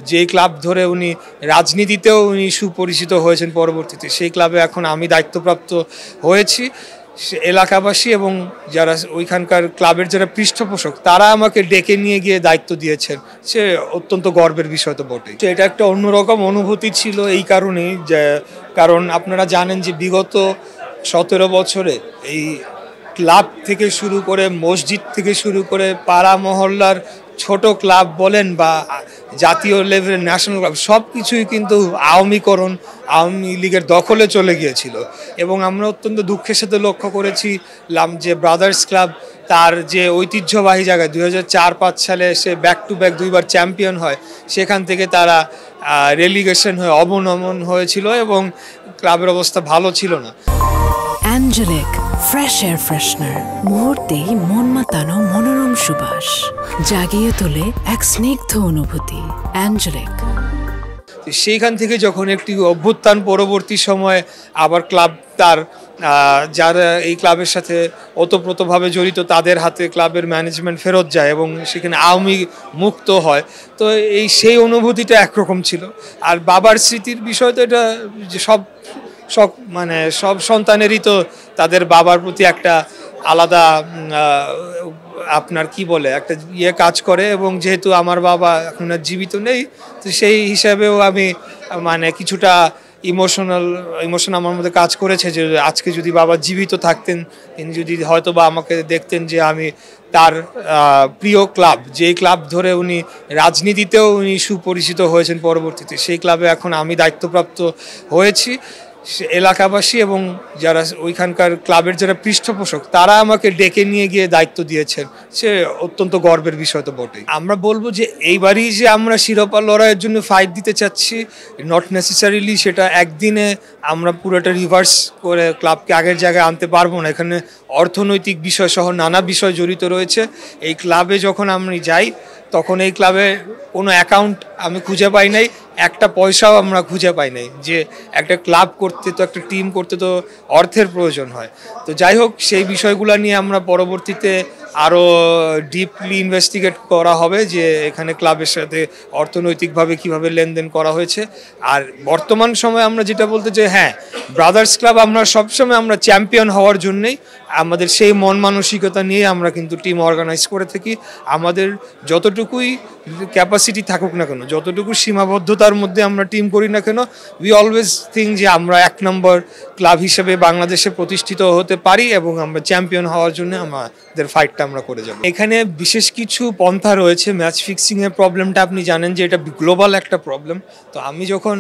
যে ক্লাব ধরে উনি রাজনীতিতেও উনি সুপরিচিত হয়েছেন পরবর্তীতে, সেই ক্লাবে এখন আমি দায়িত্বপ্রাপ্ত হয়েছি। এলাকাবাসী এবং যারা ওইখানকার ক্লাবের যারা পৃষ্ঠপোষক তারা আমাকে ডেকে নিয়ে গিয়ে দায়িত্ব দিয়েছেন, সে অত্যন্ত গর্বের বিষয় তো বটেই। এটা একটা অন্যরকম অনুভূতি ছিল এই কারণেই যে কারণ আপনারা জানেন যে বিগত 17 বছরে এই ক্লাব থেকে শুরু করে মসজিদ থেকে শুরু করে পাড়া মহল্লার ছোট ক্লাব বলেন বা জাতীয় লেভেলের ন্যাশনাল ক্লাব সব কিছুই কিন্তু আওয়ামী লীগের দখলে চলে গিয়েছিল। এবং আমরা অত্যন্ত দুঃখের সাথে লক্ষ্য করেছিলাম যে ব্রাদার্স ক্লাব তার যে ঐতিহ্যবাহী জায়গায় 2004-05 সালে সে ব্যাক টু ব্যাক 2বার চ্যাম্পিয়ন হয়, সেখান থেকে তারা রেলিগেশন হয়ে অবনমন হয়েছিল এবং ক্লাবের অবস্থা ভালো ছিল না। অ্যাঞ্জেলিক ফ্রেশ এয়ার ফ্রেশনার মুহূর্তেই মন মাতানো মনোরম সুবাস জাগিয়ে তোলে এক স্নিগ্ধ অনুভূতি। অ্যাঞ্জেলিক সেইখান থেকে যখন একটি অভ্যুত্থান পরবর্তী সময়ে আবার ক্লাব তার যারা এই ক্লাবের সাথে ওতপ্রোতভাবে জড়িত তাদের হাতে ক্লাবের ম্যানেজমেন্ট ফেরত যায় এবং সেখানে আওয়ামী মুক্ত হয়, তো সেই অনুভূতিটা একরকম ছিল। আর বাবার স্মৃতির বিষয় তো এটা যে সব সন্তানেরই তো তাদের বাবার প্রতি একটা আলাদা আপনার কি বলে একটা কাজ করে, এবং যেহেতু আমার বাবা এখন আর জীবিত নেই, তো সেই হিসাবেও আমি কিছুটা ইমোশন আমার মধ্যে কাজ করেছে যে আজকে যদি বাবা জীবিত থাকতেন, তিনি যদি হয়তো বা আমাকে দেখতেন যে আমি তার প্রিয় ক্লাব, যেই ক্লাব ধরে উনি রাজনীতিতেও উনি সুপরিচিত হয়েছেন পরবর্তীতে, সেই ক্লাবে এখন আমি দায়িত্বপ্রাপ্ত হয়েছি। এলাকাবাসী এবং যারা ওইখানকার ক্লাবের যারা পৃষ্ঠপোষক তারা আমাকে ডেকে নিয়ে গিয়ে দায়িত্ব দিয়েছেন, সে অত্যন্ত গর্বের বিষয় তো বটেই। আমরা বলবো যে এইবারই যে আমরা শিরোপা লড়াইয়ের জন্য ফাইট দিতে চাচ্ছি, নট নেসেসারিলি সেটা একদিনে আমরা পুরোটা রিভার্স করে ক্লাবকে আগের জায়গায় আনতে পারবো না। এখানে অর্থনৈতিক বিষয় সহ নানা বিষয় জড়িত রয়েছে। এই ক্লাবে যখন আমি যাই তখন এই ক্লাবে কোনো অ্যাকাউন্ট আমি খুঁজে পাই নাই, একটা পয়সাও আমরা খুঁজে পাই নাই। যে একটা ক্লাব করতে তো একটা টিম করতে তো অর্থের প্রয়োজন হয়। তো যাই হোক, সেই বিষয়গুলো নিয়ে আমরা পরবর্তীতে আরও ডিপলি ইনভেস্টিগেট করা হবে যে এখানে ক্লাবের সাথে অর্থনৈতিকভাবে কিভাবে লেনদেন করা হয়েছে। আর বর্তমান সময়ে আমরা যেটা বলতে চাই, হ্যাঁ, ব্রাদার্স ক্লাব আমরা সবসময় আমরা চ্যাম্পিয়ন হওয়ার জন্যেই আমাদের সেই মন মানসিকতা নিয়ে আমরা কিন্তু টিম অর্গানাইজ করে থাকি। আমাদের যতটুকুই ক্যাপাসিটি থাকুক না কেন, যতটুকু সীমাবদ্ধতার মধ্যে আমরা টিম করি না কেন, উই অলওয়েজ থিঙ্ক যে আমরা 1 নম্বর ক্লাব হিসেবে বাংলাদেশে প্রতিষ্ঠিত হতে পারি এবং আমরা চ্যাম্পিয়ন হওয়ার জন্য আমাদের ফাইটটা আমরা করে যাব। এখানে বিশেষ কিছু পন্থা রয়েছে। ম্যাচ ফিক্সিংয়ের প্রবলেমটা আপনি জানেন যে এটা গ্লোবাল একটা প্রবলেম। তো আমি যখন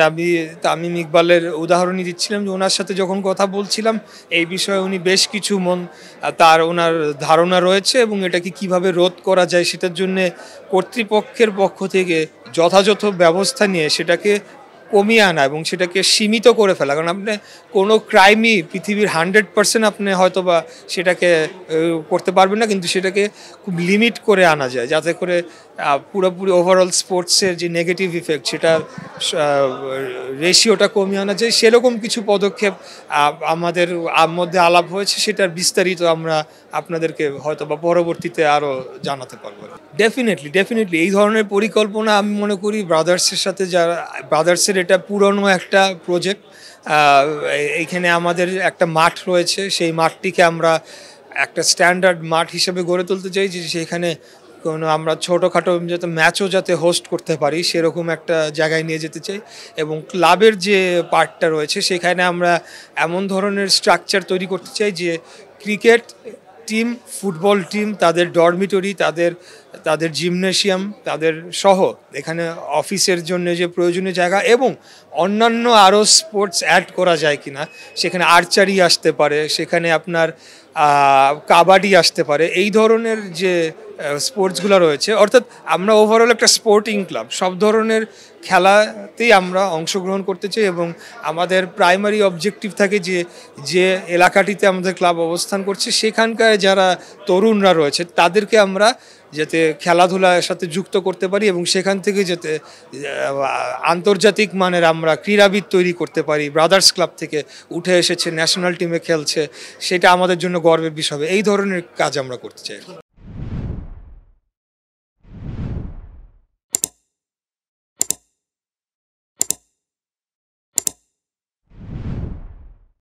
আমি তামিম ইকবালের উদাহরণই দিচ্ছিলাম যে ওনার সাথে যখন কথা বলছিলাম এই বিষয়ে উনি বেশ কিছু ওনার ধারণা রয়েছে এবং এটাকে কিভাবে রোধ করা যায় সেটার জন্য কর্তৃপক্ষের পক্ষ থেকে যথাযথ ব্যবস্থা নিয়ে সেটাকে কমিয়ে আনা এবং সেটাকে সীমিত করে ফেলা। কারণ আপনি কোনো ক্রাইমই পৃথিবীর 100% আপনি হয়তো বা সেটাকে করতে পারবেন না, কিন্তু সেটাকে খুব লিমিট করে আনা যায় যাতে করে পুরোপুরি ওভারঅল স্পোর্টসের যে নেগেটিভ ইফেক্ট সেটার রেশিওটা কমিয়ে আনা যায়। সেরকম কিছু পদক্ষেপ আমাদের মধ্যে আলাপ হয়েছে, সেটার বিস্তারিত আমরা আপনাদেরকে হয়তো বা পরবর্তীতে আরও জানাতে পারবো। ডেফিনেটলি এই ধরনের পরিকল্পনা আমি মনে করি ব্রাদার্সের এটা পুরনো একটা প্রজেক্ট। এইখানে আমাদের একটা মাঠ রয়েছে, সেই মাঠটিকে আমরা একটা স্ট্যান্ডার্ড মাঠ হিসেবে গড়ে তুলতে চাই যে সেখানে কোনো আমরা ছোটোখাটো যাতে ম্যাচও যাতে হোস্ট করতে পারি সেরকম একটা জায়গায় নিয়ে যেতে চাই। এবং ক্লাবের যে পার্টটা রয়েছে সেখানে আমরা এমন ধরনের স্ট্রাকচার তৈরি করতে চাই যে ক্রিকেট টিম, ফুটবল টিম, তাদের ডরমিটরি, তাদের জিমনেশিয়াম, তাদের সহ এখানে অফিসের জন্য যে প্রয়োজনীয় জায়গা এবং অন্যান্য আরও স্পোর্টস অ্যাড করা যায় কিনা, সেখানে আর্চারি আসতে পারে, সেখানে আপনার কাবাডি আসতে পারে, এই ধরনের যে স্পোর্টসগুলো রয়েছে। অর্থাৎ আমরা ওভারঅল একটা স্পোর্টিং ক্লাব, সব ধরনের খেলাতেই আমরা অংশগ্রহণ করতে চাই এবং আমাদের প্রাইমারি অবজেক্টিভ থাকে যে এলাকাটিতে আমাদের ক্লাব অবস্থান করছে সেখানকার যারা তরুণরা রয়েছে তাদেরকে আমরা যাতে খেলাধুলার সাথে যুক্ত করতে পারি এবং সেখান থেকে যাতে আন্তর্জাতিক মানের আমরা ক্রীড়াবিদ তৈরি করতে পারি। ব্রাদার্স ক্লাব থেকে উঠে এসেছে, ন্যাশনাল টিমে খেলছে, সেটা আমাদের জন্য গর্বের বিষয় হবে। এই ধরনের কাজ আমরা করতে চাই।